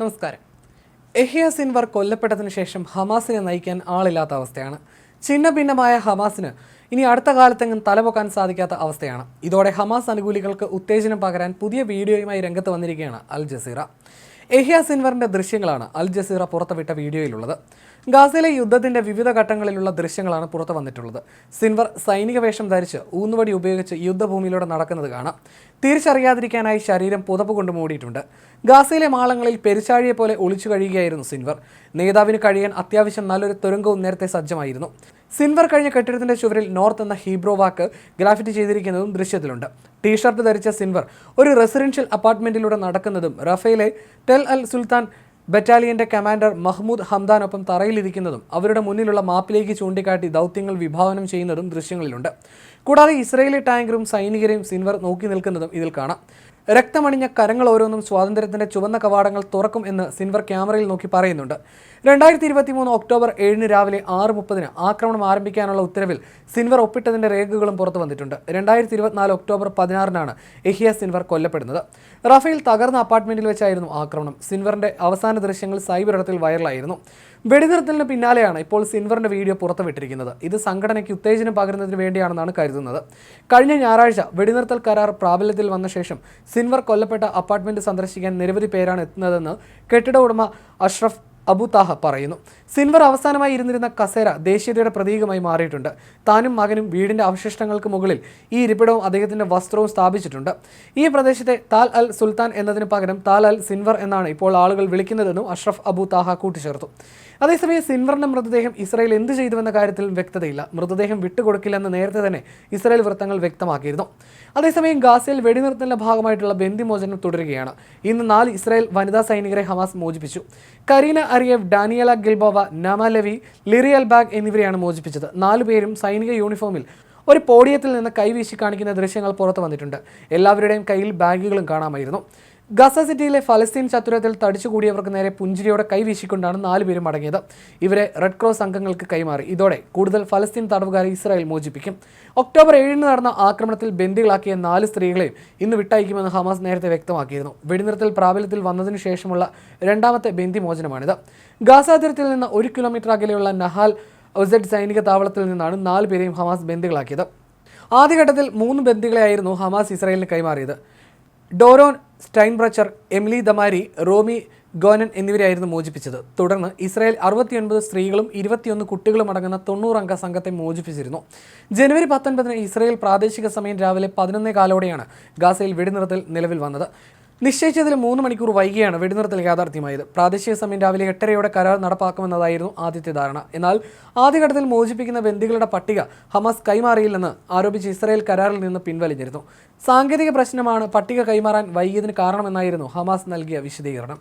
നമസ്കാരം. യഹ്യ സിൻവർ കൊല്ലപ്പെട്ടതിന് ശേഷം ഹമാസിനെ നയിക്കാൻ ആളില്ലാത്ത അവസ്ഥയാണ്. ഛിന്ന ഭിന്നമായ ഹമാസിന് ഇനി അടുത്ത കാലത്തെങ്ങും തലപൊക്കാൻ സാധിക്കാത്ത അവസ്ഥയാണ്. ഇതോടെ ഹമാസ് അനുകൂലികൾക്ക് ഉത്തേജനം പകരാൻ പുതിയ വീഡിയോയുമായി രംഗത്ത് വന്നിരിക്കുകയാണ് അൽ ജസീറ. യഹ്യ സിൻവറിന്റെ ദൃശ്യങ്ങളാണ് അൽ ജസീറ പുറത്തുവിട്ട വീഡിയോയിലുള്ളത്. ഗാസയിലെ യുദ്ധത്തിന്റെ വിവിധ ഘട്ടങ്ങളിലുള്ള ദൃശ്യങ്ങളാണ് പുറത്തു വന്നിട്ടുള്ളത്. സിൻവർ സൈനിക വേഷം ധരിച്ച് ഊന്നുവടി ഉപയോഗിച്ച് യുദ്ധഭൂമിയിലൂടെ നടക്കുന്നത് കാണാം. തിരിച്ചറിയാതിരിക്കാനായി ശരീരം പുതപ്പ് കൊണ്ട് മൂടിയിട്ടുണ്ട്. ഗാസയിലെ മാളങ്ങളിൽ പെരിച്ചാഴിയെ പോലെ ഒളിച്ചു കഴിയുകയായിരുന്നു സിൻവർ. നേതാവിന് കഴിയാൻ അത്യാവശ്യം നല്ലൊരു തുരങ്കവും നേരത്തെ സജ്ജമായിരുന്നു. സിൻവർ കഴിഞ്ഞ കെട്ടിടത്തിന്റെ ചുവരിൽ നോർത്ത് എന്ന ഹീബ്രോ വാക്ക് ഗ്രാഫിറ്റി ചെയ്തിരിക്കുന്നതും ദൃശ്യത്തിലുണ്ട്. ടീഷർട്ട് ധരിച്ച സിൻവർ ഒരു റെസിഡൻഷ്യൽ അപ്പാർട്ട്മെന്റിലൂടെ നടക്കുന്നതും റഫേലെ ടെൽ അൽ സുൽത്താൻ ബറ്റാലിയന്റെ കമാൻഡർ മഹ്മൂദ് ഹംദാനൊപ്പം തറയിലിരിക്കുന്നതും അവരുടെ മുന്നിലുള്ള മാപ്പിലേക്ക് ചൂണ്ടിക്കാട്ടി ദൗത്യങ്ങൾ വിഭാവനം ചെയ്യുന്നതും ദൃശ്യങ്ങളിലുണ്ട്. കൂടാതെ ഇസ്രയേലി ടാങ്കറും സൈനികരെയും സിൻവർ നോക്കി നിൽക്കുന്നതും ഇതിൽ കാണാം. രക്തമണിഞ്ഞ കരങ്ങൾ ഓരോന്നും സ്വാതന്ത്ര്യത്തിന്റെ ചുവന്ന കവാടങ്ങൾ തുറക്കും എന്ന് സിൻവർ ക്യാമറയിൽ നോക്കി പറയുന്നുണ്ട്. 2023 ഒക്ടോബർ 7 രാവിലെ 6:30 ആക്രമണം ആരംഭിക്കാനുള്ള ഉത്തരവിൽ സിൻവർ ഒപ്പിട്ടതിന്റെ രേഖകളും പുറത്തു വന്നിട്ടുണ്ട്. 2024 ഒക്ടോബർ 16 യഹ്യ സിൻവർ കൊല്ലപ്പെടുന്നത്. റഫേൽ തകർന്ന അപ്പാർട്ട്മെന്റിൽ വെച്ചായിരുന്നു ആക്രമണം. സിൻവറിന്റെ അവസാന ദൃശ്യങ്ങൾ സൈബർ ഇടത്തിൽ വൈറലായിരുന്നു. വെടിനിർത്തലിന് പിന്നാലെയാണ് ഇപ്പോൾ സിൻവറിന്റെ വീഡിയോ പുറത്തുവിട്ടിരിക്കുന്നത്. ഇത് സംഘടനയ്ക്ക് ഉത്തേജനം പകരുന്നതിന് വേണ്ടിയാണെന്നാണ് കരുതുന്നത്. കഴിഞ്ഞ ഞായറാഴ്ച വെടിനിർത്തൽ കരാർ പ്രാബല്യത്തിൽ വന്ന ശേഷം സിൻവർ കൊല്ലപ്പെട്ട അപ്പാർട്ട്മെന്റ് സന്ദർശിക്കാൻ നിരവധി പേരാണ് എത്തുന്നതെന്ന് കെട്ടിട ഉടമ അഷ്റഫ് അബു താഹ പറയുന്നു. സിൻവർ അവസാനമായി ഇരുന്നിരുന്ന കസേര ദേശീയതയുടെ പ്രതീകമായി മാറിയിട്ടുണ്ട്. താനും മകനും വീടിന്റെ അവശിഷ്ടങ്ങൾക്ക് മുകളിൽ ഈ ഇരിപ്പിടവും അദ്ദേഹത്തിന്റെ വസ്ത്രവും സ്ഥാപിച്ചിട്ടുണ്ട്. ഈ പ്രദേശത്തെ താൽ അൽ സുൽത്താൻ എന്നതിന് പകരം താൽ അൽ സിൻവർ എന്നാണ് ഇപ്പോൾ ആളുകൾ വിളിക്കുന്നതെന്നും അഷ്റഫ് അബു താഹ കൂട്ടിച്ചേർത്തു. അതേസമയം സിൻവറിന്റെ മൃതദേഹം ഇസ്രായേൽ എന്ത് ചെയ്തുവെന്ന കാര്യത്തിൽ വ്യക്തതയില്ല. മൃതദേഹം വിട്ടുകൊടുക്കില്ലെന്ന് നേരത്തെ തന്നെ ഇസ്രായേൽ വൃത്തങ്ങൾ വ്യക്തമാക്കിയിരുന്നു. അതേസമയം ഗാസയിൽ വെടിനിർത്തലിന്റെ ഭാഗമായിട്ടുള്ള ബന്ദിമോചനം തുടരുകയാണ്. ഇന്ന് 4 ഇസ്രായേൽ വനിതാ സൈനികരെ ഹമാസ് മോചിപ്പിച്ചു. കരീന അരിയേവ്, ഡാനിയല ഗിൽബോവ, നമ ലെവി, ലിറി അൽബാഗ് എന്നിവരെയാണ് മോചിപ്പിച്ചത്. 4 പേരും സൈനിക യൂണിഫോമിൽ ഒരു പോഡിയത്തിൽ നിന്ന് കൈവീശി കാണിക്കുന്ന ദൃശ്യങ്ങൾ പുറത്തു വന്നിട്ടുണ്ട്. എല്ലാവരുടെയും കയ്യിൽ ബാഗുകളും കാണാമായിരുന്നു. ഗസ സിറ്റിയിലെ ഫലസ്തീൻ ചത്തുരത്തിൽ തടിച്ചുകൂടിയവർക്ക് നേരെ പുഞ്ചിരിയോടെ കൈവീശിക്കൊണ്ടാണ് 4 പേരും മടങ്ങിയത്. ഇവരെ റെഡ് ക്രോസ് അംഗങ്ങൾക്ക് കൈമാറി. ഇതോടെ കൂടുതൽ ഫലസ്തീൻ തടവുകാരെ ഇസ്രായേൽ മോചിപ്പിക്കും. ഒക്ടോബർ 7 നടന്ന ആക്രമണത്തിൽ ബന്ദികളാക്കിയ 4 സ്ത്രീകളെയും ഇന്ന് വിട്ടയക്കുമെന്ന് ഹമാസ് നേരത്തെ വ്യക്തമാക്കിയിരുന്നു. വെടിനിർത്തൽ പ്രാബല്യത്തിൽ വന്നതിനു ശേഷമുള്ള രണ്ടാമത്തെ ബന്ദിമോചനമാണിത്. ഗാസ അതിർത്തിയിൽ നിന്ന് 1 കിലോമീറ്റർ അകലെയുള്ള നഹാൽ ഒസെഡ് സൈനിക താവളത്തിൽ നിന്നാണ് 4 പേരെയും ഹമാസ് ബന്ദികളാക്കിയത്. ആദ്യഘട്ടത്തിൽ 3 ബന്ദികളെയായിരുന്നു ഹമാസ് ഇസ്രായേലിന് കൈമാറിയത്. ഡോരോൻ സ്റ്റൈൻബ്രച്ചർ, എമിലി ദമാരി, റോമി ഗോനൻ എന്നിവരെയായിരുന്നു മോചിപ്പിച്ചത്. തുടർന്ന് ഇസ്രായേൽ 69 സ്ത്രീകളും 21 കുട്ടികളും അടങ്ങുന്ന 90 അംഗ സംഘത്തെ മോചിപ്പിച്ചിരുന്നു. ജനുവരി 19 ഇസ്രായേൽ പ്രാദേശിക സമയം രാവിലെ 11:15 ഗാസയിൽ വെടിനിർത്തൽ നിലവിൽ വന്നത്. നിശ്ചയിച്ചതിൽ 3 മണിക്കൂർ വൈകിയാണ് വെടിനിർത്തൽ യാഥാർത്ഥ്യമായത്. പ്രാദേശിക സമയം രാവിലെ 8:30 കരാർ നടപ്പാക്കുമെന്നതായിരുന്നു ആദ്യത്തെ ധാരണ. എന്നാൽ ആദ്യഘട്ടത്തിൽ മോചിപ്പിക്കുന്ന ബന്ദികളുടെ പട്ടിക ഹമാസ് കൈമാറിയില്ലെന്ന് ആരോപിച്ച് ഇസ്രായേൽ കരാറിൽ നിന്ന് പിൻവലിഞ്ഞിരുന്നു. സാങ്കേതിക പ്രശ്നമാണ് പട്ടിക കൈമാറാൻ വൈകിയതിന് കാരണമെന്നായിരുന്നു ഹമാസ് നൽകിയ വിശദീകരണം.